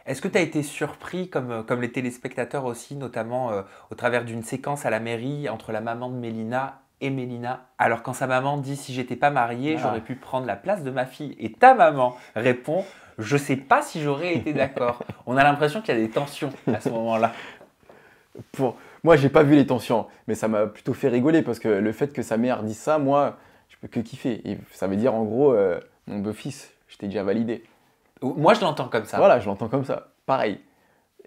Est-ce que tu as été surpris, comme les téléspectateurs aussi, notamment au travers d'une séquence à la mairie entre la maman de Mélina et Mélina? Alors quand sa maman dit si j'étais pas mariée, j'aurais Ah. pu prendre la place de ma fille. Et ta maman répond je sais pas si j'aurais été d'accord. On a l'impression qu'il y a des tensions à ce moment-là. Pour... Moi, j'ai pas vu les tensions, mais ça m'a plutôt fait rigoler parce que le fait que sa mère dise ça, moi, je peux que kiffer. Et ça veut dire en gros, mon beau-fils, je t'ai déjà validé. Moi je l'entends comme ça. Voilà, je l'entends comme ça, pareil.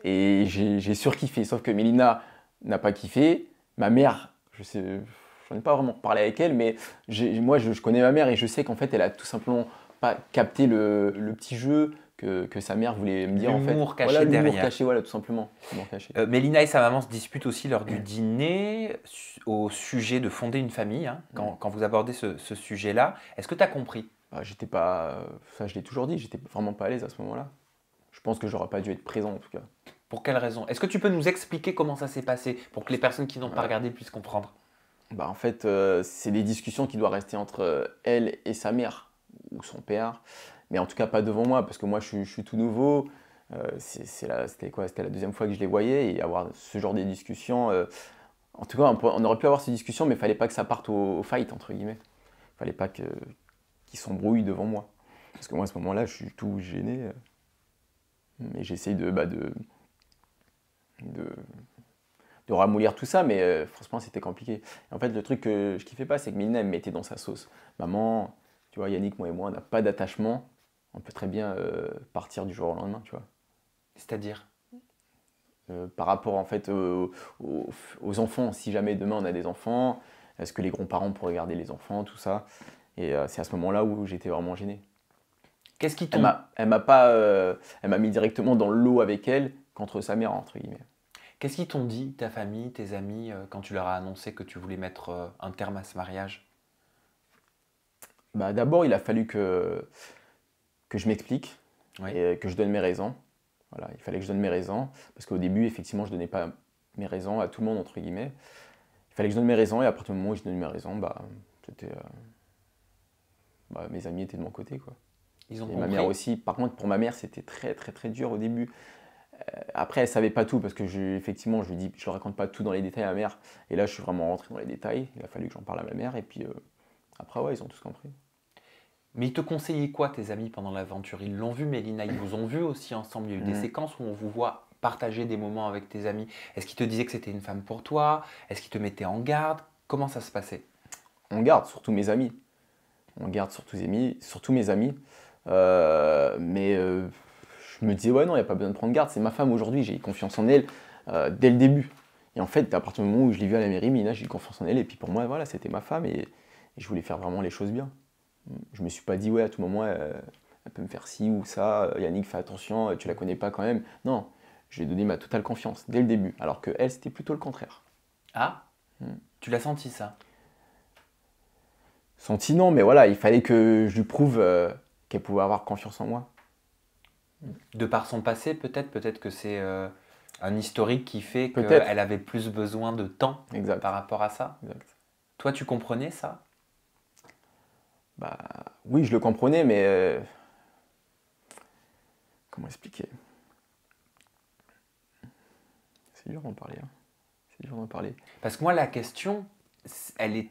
Et j'ai surkiffé, sauf que Mélina n'a pas kiffé. Ma mère, je sais, j'en ai pas vraiment parlé avec elle, mais moi, je connais ma mère et je sais qu'en fait, elle a tout simplement pas capté le petit jeu que sa mère voulait me dire en fait. L'humour Voilà, caché l'humour derrière. caché, voilà, tout simplement. L'humour caché. Mélina et sa maman se disputent aussi lors du dîner au sujet de fonder une famille, hein, quand vous abordez ce sujet-là. Est-ce que tu as compris? Ah, j'étais pas. Ça, je l'ai toujours dit, j'étais vraiment pas à l'aise à ce moment-là. Je pense que j'aurais pas dû être présent en tout cas. Pour quelle raison? Est-ce que tu peux nous expliquer comment ça s'est passé pour que les personnes qui n'ont pas Ouais. regardé puissent comprendre? Bah, en fait, c'est des discussions qui doivent rester entre elle et sa mère ou son père. Mais en tout cas, pas devant moi, parce que moi, je suis tout nouveau. C'était quoi? C'était la deuxième fois que je les voyais et avoir ce genre de discussions. En tout cas, on aurait pu avoir ces discussions, mais il fallait pas que ça parte au fight, entre guillemets. Il fallait pas qu'ils s'embrouillent devant moi. Parce que moi, à ce moment-là, je suis tout gêné. Mais j'essaye de, de ramollir tout ça, mais franchement, c'était compliqué. Et en fait, le truc que je kiffais pas, c'est que Mélina, elle me mettait dans sa sauce. Maman, tu vois, Yannick, moi et moi, on n'a pas d'attachement. On peut très bien partir du jour au lendemain, tu vois. C'est-à-dire? Par rapport, en fait, aux enfants, si jamais demain on a des enfants, est-ce que les grands-parents pourraient garder les enfants, tout ça. Et c'est à ce moment-là où j'étais vraiment gêné. Qu'est-ce qui Elle t'ont m'a, elle m'a pas, elle m'a mis directement dans l'eau avec elle contre sa mère, entre guillemets. qu'est-ce qu'ils t'ont dit, ta famille, tes amis, quand tu leur as annoncé que tu voulais mettre un terme à ce mariage? Bah, d'abord, il a fallu que je m'explique Oui. et que je donne mes raisons. Voilà, il fallait que je donne mes raisons, parce qu'au début, effectivement, je ne donnais pas mes raisons à tout le monde, entre guillemets. Il fallait que je donne mes raisons, et à partir du moment où je donnais mes raisons, bah, c'était, mes amis étaient de mon côté, quoi. Ils ont Et ma mère compris? aussi. Par contre, pour ma mère, c'était très, très, très dur au début. Après, elle savait pas tout, parce que effectivement, je lui dis, je ne raconte pas tout dans les détails à ma mère. Et là, je suis vraiment rentré dans les détails. Il a fallu que j'en parle à ma mère, et puis après, ouais, ils ont tous compris. Mais ils te conseillaient quoi, tes amis, pendant l'aventure? Ils l'ont vu, Mélina, ils vous ont vu aussi ensemble. Il y a eu des Mm. séquences où on vous voit partager des moments avec tes amis. Est-ce qu'ils te disaient que c'était une femme pour toi? Est-ce qu'ils te mettaient en garde? Comment ça se passait? On garde, surtout mes amis. On garde surtout mes amis. Mais je me disais, ouais, non, il n'y a pas besoin de prendre garde. C'est ma femme aujourd'hui, j'ai confiance en elle dès le début. Et en fait, à partir du moment où je l'ai vue à la mairie, Mina, j'ai eu confiance en elle. Et puis pour moi, voilà, c'était ma femme et je voulais faire vraiment les choses bien. Je me suis pas dit, ouais, à tout moment, elle peut me faire ci ou ça. Yannick, fais attention, tu la connais pas quand même. Non, je lui ai donné ma totale confiance dès le début. Alors que elle, c'était plutôt le contraire. Ah, Mm. tu l'as senti ça? Senti non, mais voilà, il fallait que je lui prouve qu'elle pouvait avoir confiance en moi. De par son passé, peut-être que c'est un historique qui fait Peut-être, qu'elle avait plus besoin de temps exact. par rapport à ça. Exact. Toi, tu comprenais ça? Bah, oui, je le comprenais, mais comment expliquer? C'est dur d'en parler, hein. C'est dur d'en parler. Parce que moi, la question,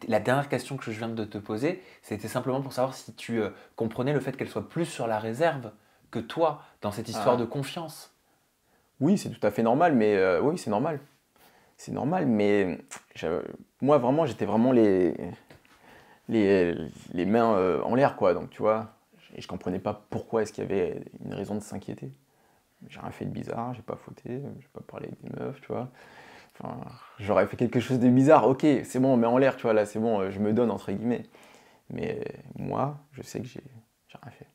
la dernière question que je viens de te poser, c'était simplement pour savoir si tu comprenais le fait qu'elle soit plus sur la réserve que toi dans cette histoire de Ah, confiance. oui, c'est tout à fait normal, mais oui, c'est normal. C'est normal, mais j'avais- moi, vraiment, j'étais vraiment les mains en l'air, quoi. Donc, tu vois, et je comprenais pas pourquoi est-ce qu'il y avait une raison de s'inquiéter. J'ai rien fait de bizarre, j'ai pas fauté, j'ai pas parlé avec des meufs, tu vois. Enfin, j'aurais fait quelque chose de bizarre, ok, c'est bon, on met en l'air, tu vois, là, c'est bon, je me donne, entre guillemets. Mais moi, je sais que j'ai rien fait.